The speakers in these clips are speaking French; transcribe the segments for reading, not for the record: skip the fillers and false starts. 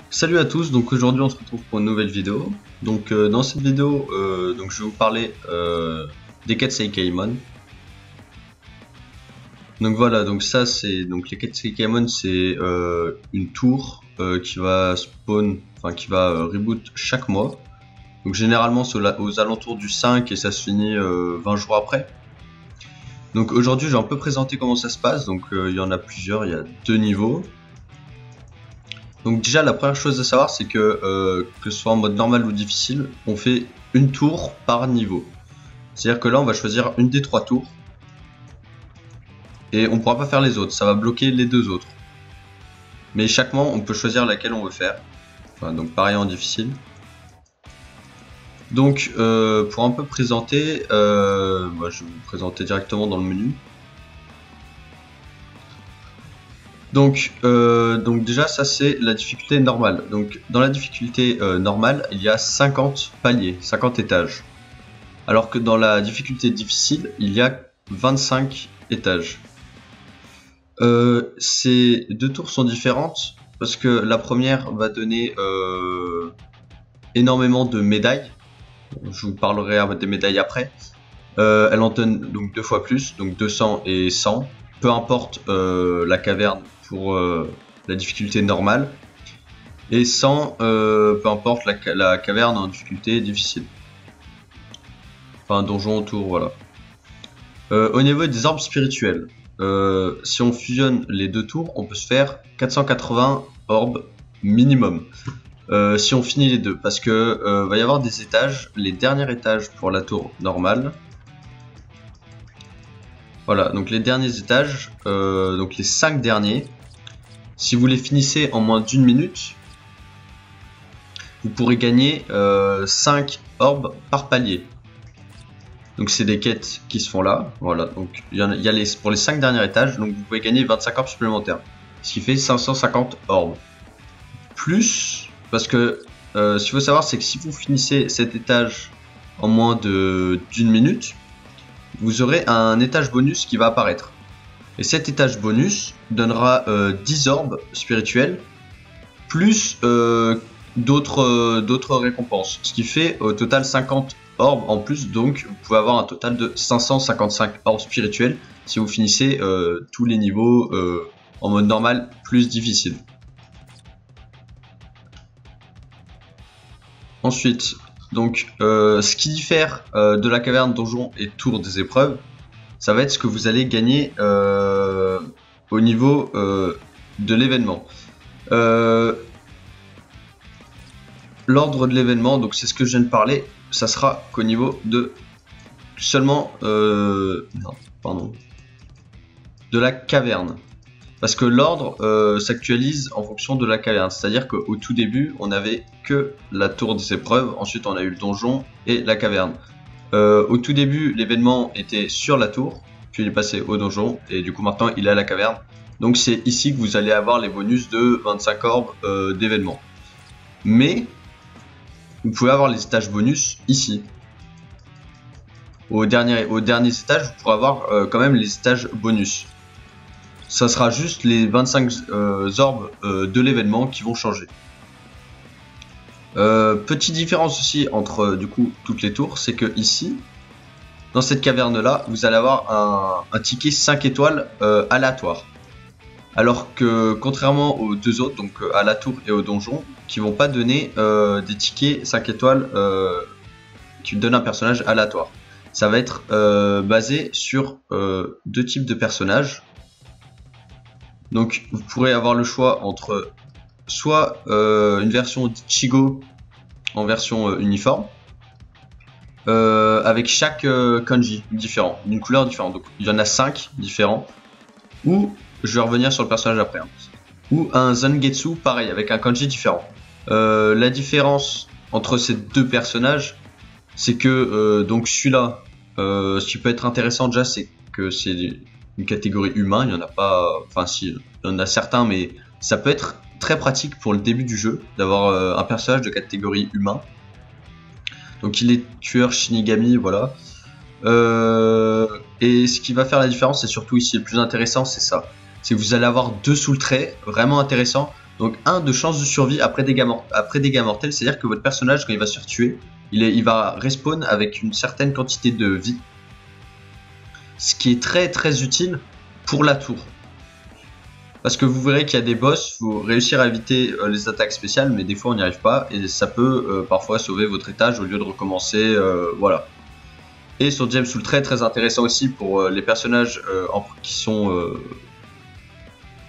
Salut à tous, donc aujourd'hui on se retrouve pour une nouvelle vidéo. Donc dans cette vidéo, je vais vous parler des quêtes Seikaimon. Donc voilà, donc ça c'est donc les quêtes Seikaimon, c'est une tour qui va spawn, enfin qui va reboot chaque mois. Donc généralement c'est aux alentours du 5 et ça se finit 20 jours après. Donc aujourd'hui je vais un peu présenter comment ça se passe. Donc il y en a plusieurs, il y a 2 niveaux. Donc déjà la première chose à savoir c'est que ce soit en mode normal ou difficile, on fait une tour par niveau. C'est à dire que là on va choisir une des 3 tours et on pourra pas faire les autres, ça va bloquer les 2 autres. Mais chaque mois on peut choisir laquelle on veut faire. Enfin, donc pareil en difficile. Donc pour un peu présenter, moi je vais vous présenter directement dans le menu. Donc déjà ça c'est la difficulté normale. Donc dans la difficulté normale il y a 50 paliers, 50 étages. Alors que dans la difficulté difficile il y a 25 étages. Ces 2 tours sont différentes parce que la première va donner énormément de médailles. Je vous parlerai des médailles après. Elle en donne donc 2 fois plus, donc 200 et 100. Peu importe la caverne pour la difficulté normale, et 100 peu importe la caverne en difficulté difficile. Enfin, donjon autour, voilà. Au niveau des orbes spirituels, si on fusionne les 2 tours, on peut se faire 480 orbes minimum. Si on finit les 2, parce que va y avoir des étages, les derniers étages pour la tour normale. Voilà, donc les derniers étages, donc les 5 derniers, si vous les finissez en moins d'1 minute, vous pourrez gagner 5 orbes par palier. Donc c'est des quêtes qui se font là, voilà, donc il y a pour les 5 derniers étages, donc vous pouvez gagner 25 orbes supplémentaires, ce qui fait 550 orbes. Plus, parce que ce qu'il faut savoir c'est que si vous finissez cet étage en moins d'une minute, vous aurez un étage bonus qui va apparaître. Et cet étage bonus donnera 10 orbes spirituels, plus d'autres récompenses. Ce qui fait au total 50 orbes en plus, donc vous pouvez avoir un total de 555 orbes spirituels si vous finissez tous les niveaux en mode normal plus difficile. Ensuite, donc ce qui diffère de la caverne, donjon et tour des épreuves, ça va être ce que vous allez gagner au niveau de l'événement. L'ordre de l'événement, donc c'est ce que je viens de parler, ça sera qu'au niveau de seulement de la caverne. Parce que l'ordre s'actualise en fonction de la caverne. C'est-à-dire qu'au tout début, on n'avait que la tour des épreuves. Ensuite, on a eu le donjon et la caverne. Au tout début, l'événement était sur la tour. Puis il est passé au donjon. Et du coup, maintenant, il est à la caverne. Donc c'est ici que vous allez avoir les bonus de 25 orbes d'événement. Mais, vous pouvez avoir les étages bonus ici. Aux derniers étages, vous pourrez avoir quand même les étages bonus. Ça sera juste les 25 orbes de l'événement qui vont changer. Petite différence aussi entre du coup toutes les tours, c'est que ici, dans cette caverne là, vous allez avoir un ticket 5 étoiles aléatoire. Alors que contrairement aux 2 autres, donc à la tour et au donjon, qui vont pas donner des tickets 5 étoiles qui donnent un personnage aléatoire. Ça va être basé sur 2 types de personnages. Donc vous pourrez avoir le choix entre soit une version d'Ichigo en version uniforme, avec chaque kanji différent, d'une couleur différente. Donc il y en a 5 différents, ou je vais revenir sur le personnage après, hein. Ou un Zangetsu pareil, avec un kanji différent. La différence entre ces 2 personnages, c'est que donc celui-là, ce qui peut être intéressant déjà, c'est que c'est une catégorie humain, il y en a pas, enfin si, il y en a certains, mais ça peut être très pratique pour le début du jeu d'avoir un personnage de catégorie humain. Donc il est tueur Shinigami, voilà. Et ce qui va faire la différence, c'est surtout ici le plus intéressant, c'est ça. C'est que vous allez avoir 2 sous le trait, vraiment intéressant. Donc 1 de chance de survie après dégâts mortels, c'est-à-dire que votre personnage, quand il va se faire tuer, il va respawn avec une certaine quantité de vie. Ce qui est très très utile pour la tour. Parce que vous verrez qu'il y a des boss, il faut réussir à éviter les attaques spéciales, mais des fois on n'y arrive pas, et ça peut parfois sauver votre étage au lieu de recommencer, voilà. Et sur James Soul, très intéressant aussi pour les personnages qui sont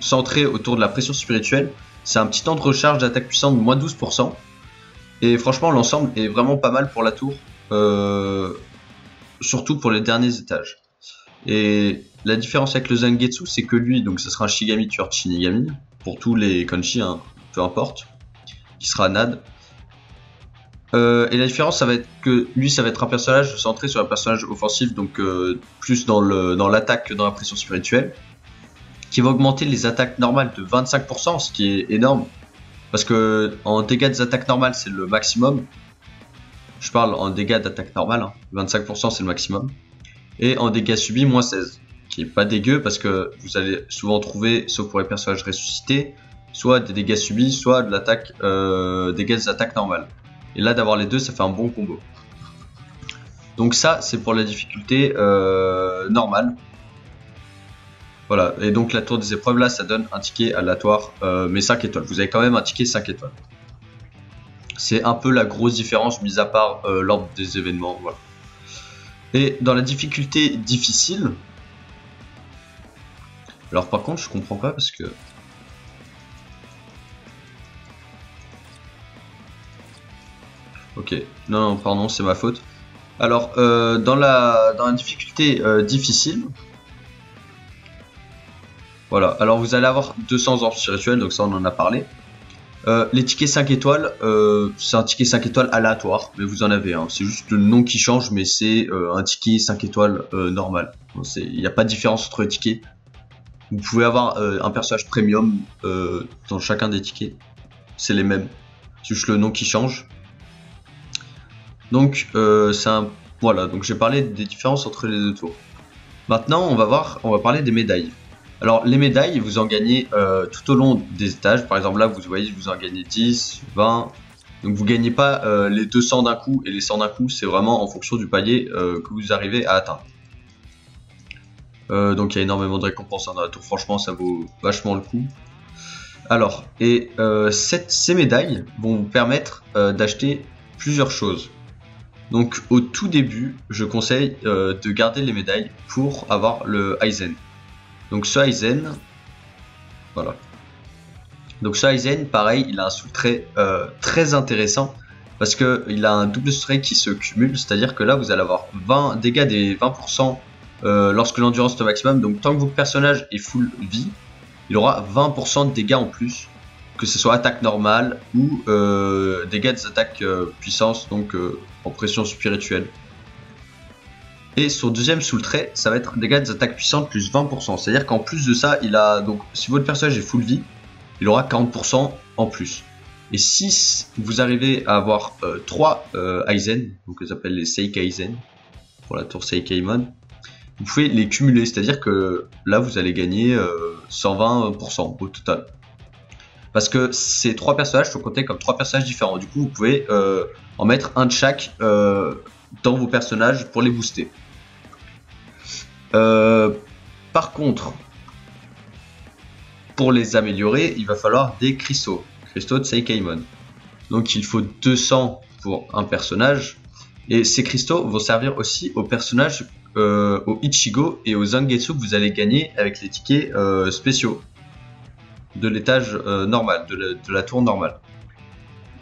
centrés autour de la pression spirituelle. C'est un petit temps de recharge d'attaque puissante de moins 12%. Et franchement, l'ensemble est vraiment pas mal pour la tour. Surtout pour les derniers étages. Et la différence avec le Zangetsu, c'est que lui, donc ça sera un Shigami tueur de Shinigami. Pour tous les Konshi, hein, peu importe. Qui sera Nad. Et la différence, ça va être que lui, ça va être un personnage centré sur un personnage offensif. Donc plus dans l'attaque que dans la pression spirituelle. Qui va augmenter les attaques normales de 25%, ce qui est énorme. Parce que en dégâts des attaques normales, c'est le maximum. Je parle en dégâts d'attaque normale, hein. 25% c'est le maximum. Et en dégâts subis, moins 16. Qui est pas dégueu parce que vous allez souvent trouver, sauf pour les personnages ressuscités, soit des dégâts subis, soit de l'attaque, dégâts des attaques normales. Et là, d'avoir les deux, ça fait un bon combo. Donc ça, c'est pour la difficulté normale. Voilà, et donc la tour des épreuves, là, ça donne un ticket aléatoire, mais 5 étoiles. Vous avez quand même un ticket 5 étoiles. C'est un peu la grosse différence, mis à part l'ordre des événements, voilà. Et dans la difficulté difficile... Alors par contre, je comprends pas parce que... Ok, non, pardon, c'est ma faute. Alors, dans la difficulté difficile... Voilà, alors vous allez avoir 200 orbes spirituels, donc ça on en a parlé. Les tickets 5 étoiles, c'est un ticket 5 étoiles aléatoire, mais vous en avez un. C'est juste le nom qui change, mais c'est un ticket 5 étoiles normal. Il n'y a pas de différence entre les tickets. Vous pouvez avoir un personnage premium dans chacun des tickets. C'est les mêmes. C'est juste le nom qui change. Donc, voilà, donc j'ai parlé des différences entre les deux tours. Maintenant, on va parler des médailles. Alors les médailles, vous en gagnez tout au long des étages. Par exemple là, vous voyez, vous en gagnez 10, 20. Donc vous gagnez pas les 200 d'un coup et les 100 d'un coup. C'est vraiment en fonction du palier que vous arrivez à atteindre. Donc il y a énormément de récompenses dans la tour. Franchement, ça vaut vachement le coup. Alors, et ces médailles vont vous permettre d'acheter plusieurs choses. Donc au tout début, je conseille de garder les médailles pour avoir le Aizen. Donc ce Aizen, voilà. Donc ce Aizen, pareil, il a un soultrait très intéressant parce que il a un double soultrait qui se cumule, c'est-à-dire que là vous allez avoir 20 dégâts des 20% lorsque l'endurance est au maximum. Donc tant que votre personnage est full vie, il aura 20% de dégâts en plus, que ce soit attaque normale ou dégâts des attaques puissance, donc en pression spirituelle. Et son deuxième soultrait, ça va être dégâts des attaques puissantes plus 20%. C'est-à-dire qu'en plus de ça, il a donc si votre personnage est full vie, il aura 40% en plus. Et si vous arrivez à avoir 3 Aizen, donc ça s'appelle les Seika Aizen, pour la tour Seikaimon, vous pouvez les cumuler. C'est-à-dire que là, vous allez gagner 120% au total. Parce que ces 3 personnages sont comptés comme 3 personnages différents. Du coup, vous pouvez en mettre un de chaque dans vos personnages pour les booster. Par contre, pour les améliorer, il va falloir des cristaux de Seikaimon. Donc il faut 200 pour un personnage. Et ces cristaux vont servir aussi aux personnages, au Ichigo et au Zangetsu que vous allez gagner avec les tickets spéciaux de l'étage normal, de la tour normale.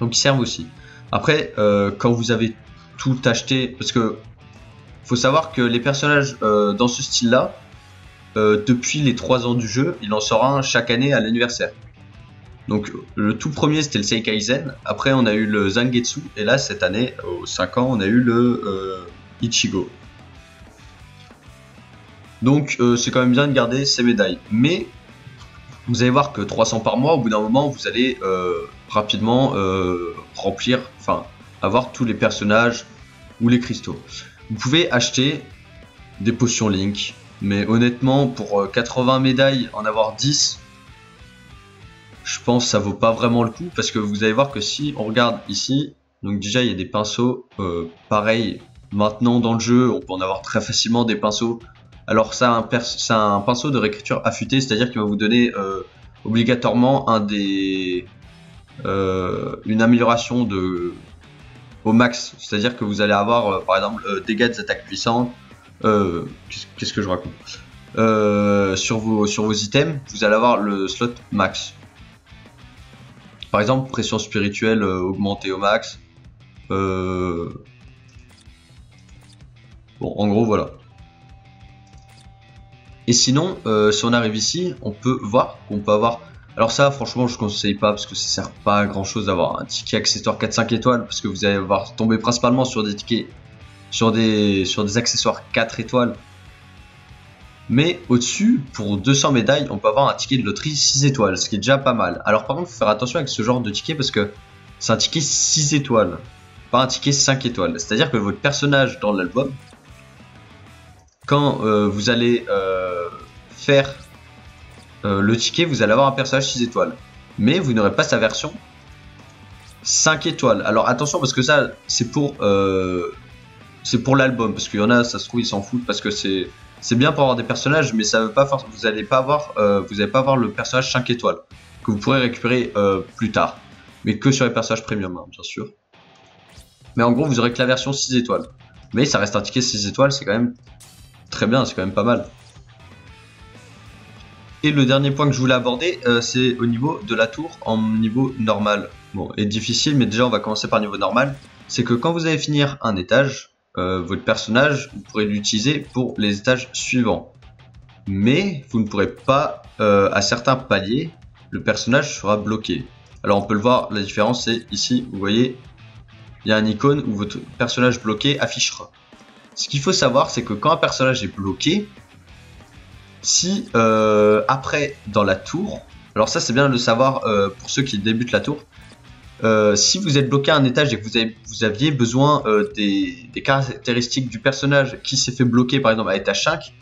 Donc ils servent aussi. Après, quand vous avez tout acheté, parce que faut savoir que les personnages dans ce style là, depuis les 3 ans du jeu, il en sort un chaque année à l'anniversaire. Donc le tout premier c'était le Seikaizen, après on a eu le Zangetsu, et là cette année, aux 5 ans, on a eu le Ichigo. Donc c'est quand même bien de garder ces médailles. Mais vous allez voir que 300 par mois, au bout d'un moment, vous allez rapidement remplir, enfin avoir tous les personnages ou les cristaux. Vous pouvez acheter des potions Link, mais honnêtement pour 80 médailles en avoir 10, je pense que ça vaut pas vraiment le coup, parce que vous allez voir que si on regarde ici, donc déjà il y a des pinceaux, pareil, maintenant dans le jeu, on peut en avoir très facilement des pinceaux. Alors ça, c'est un pinceau de réécriture affûté, c'est-à-dire qu'il va vous donner obligatoirement une amélioration au max, c'est-à-dire que vous allez avoir par exemple dégâts des attaques puissantes, qu'est-ce que je raconte, sur vos items, vous allez avoir le slot max. Par exemple, pression spirituelle augmentée au max. Bon, en gros, voilà. Et sinon, si on arrive ici, on peut voir qu'on peut avoir... Alors ça, franchement, je conseille pas parce que ça sert pas à grand chose d'avoir un ticket accessoire 4-5 étoiles, parce que vous allez avoir tombé principalement sur des tickets, sur des accessoires 4 étoiles. Mais au-dessus, pour 200 médailles, on peut avoir un ticket de loterie 6 étoiles, ce qui est déjà pas mal. Alors par contre, il faut faire attention avec ce genre de ticket parce que c'est un ticket 6 étoiles, pas un ticket 5 étoiles. C'est-à-dire que votre personnage dans l'album, quand vous allez faire le ticket, vous allez avoir un personnage 6 étoiles. Mais vous n'aurez pas sa version 5 étoiles. Alors attention parce que ça, c'est pour l'album. Parce qu'il y en a, ça se trouve, ils s'en foutent parce que c'est bien pour avoir des personnages, mais ça veut pas forcément, vous n'allez pas avoir le personnage 5 étoiles que vous pourrez récupérer plus tard, mais que sur les personnages premium, hein, bien sûr. Mais en gros, vous aurez que la version 6 étoiles. Mais ça reste un ticket 6 étoiles, c'est quand même très bien, c'est quand même pas mal. Et le dernier point que je voulais aborder, c'est au niveau de la tour en niveau normal. Bon, et difficile, mais déjà on va commencer par niveau normal. C'est que quand vous allez finir un étage, votre personnage, vous pourrez l'utiliser pour les étages suivants. Mais vous ne pourrez pas, à certains paliers, le personnage sera bloqué. Alors on peut le voir, la différence c'est ici, vous voyez, il y a un icône où votre personnage bloqué affichera. Ce qu'il faut savoir, c'est que quand un personnage est bloqué, si après dans la tour, alors ça c'est bien de le savoir pour ceux qui débutent la tour, si vous êtes bloqué à un étage et que vous aviez besoin des caractéristiques du personnage qui s'est fait bloquer par exemple à étage 5,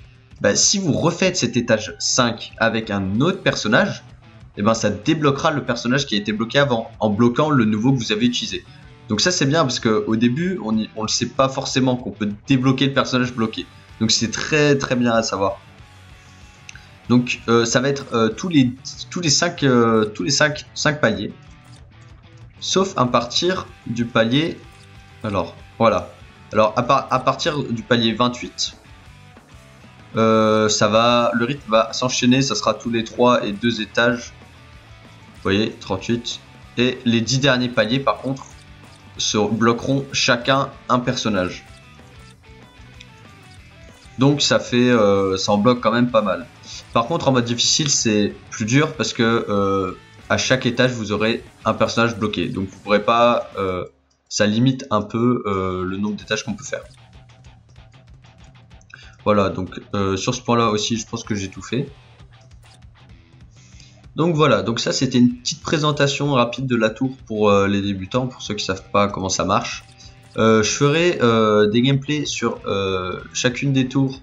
bah, si vous refaites cet étage 5 avec un autre personnage, et ben ça débloquera le personnage qui a été bloqué avant en bloquant le nouveau que vous avez utilisé. Donc ça c'est bien parce qu'au début on ne sait pas forcément qu'on peut débloquer le personnage bloqué. Donc c'est très très bien à savoir. Donc ça va être tous les 5 paliers. Sauf à partir du palier... Alors, voilà. Alors, à partir du palier 28, le rythme va s'enchaîner. Ça sera tous les 3 et 2 étages. Vous voyez, 38. Et les 10 derniers paliers, par contre, se bloqueront chacun un personnage. Donc, ça en bloque quand même pas mal. Par contre, en mode difficile, c'est plus dur parce que... à chaque étage vous aurez un personnage bloqué, donc vous pourrez pas, ça limite un peu le nombre d'étages qu'on peut faire. Voilà, donc sur ce point là aussi je pense que j'ai tout fait. Donc voilà, donc ça c'était une petite présentation rapide de la tour pour les débutants, pour ceux qui savent pas comment ça marche. Je ferai des gameplays sur chacune des tours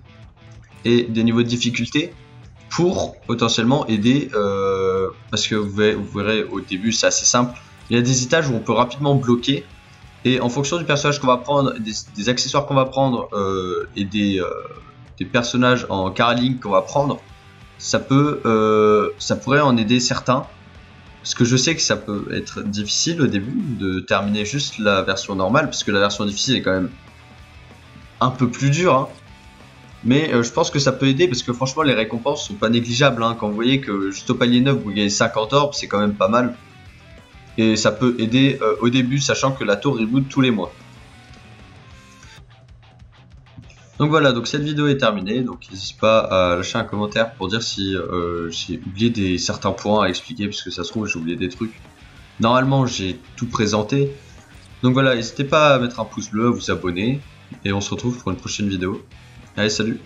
et des niveaux de difficulté pour potentiellement aider, parce que vous verrez au début c'est assez simple, il y a des étages où on peut rapidement bloquer et en fonction du personnage qu'on va prendre, des accessoires qu'on va prendre et des personnages en caraling qu'on va prendre, ça pourrait en aider certains, parce que je sais que ça peut être difficile au début de terminer juste la version normale, parce que la version difficile est quand même un peu plus dure, hein. Mais je pense que ça peut aider parce que franchement les récompenses sont pas négligeables, hein. Quand vous voyez que juste au palier 9 vous gagnez 50 orbes, c'est quand même pas mal. Et ça peut aider au début, sachant que la tour reboot tous les mois. Donc voilà, donc cette vidéo est terminée. Donc n'hésite pas à lâcher un commentaire pour dire si j'ai oublié certains points à expliquer, parce que ça se trouve j'ai oublié des trucs. Normalement j'ai tout présenté. Donc voilà, n'hésitez pas à mettre un pouce bleu, à vous abonner. Et on se retrouve pour une prochaine vidéo. Allez, salut!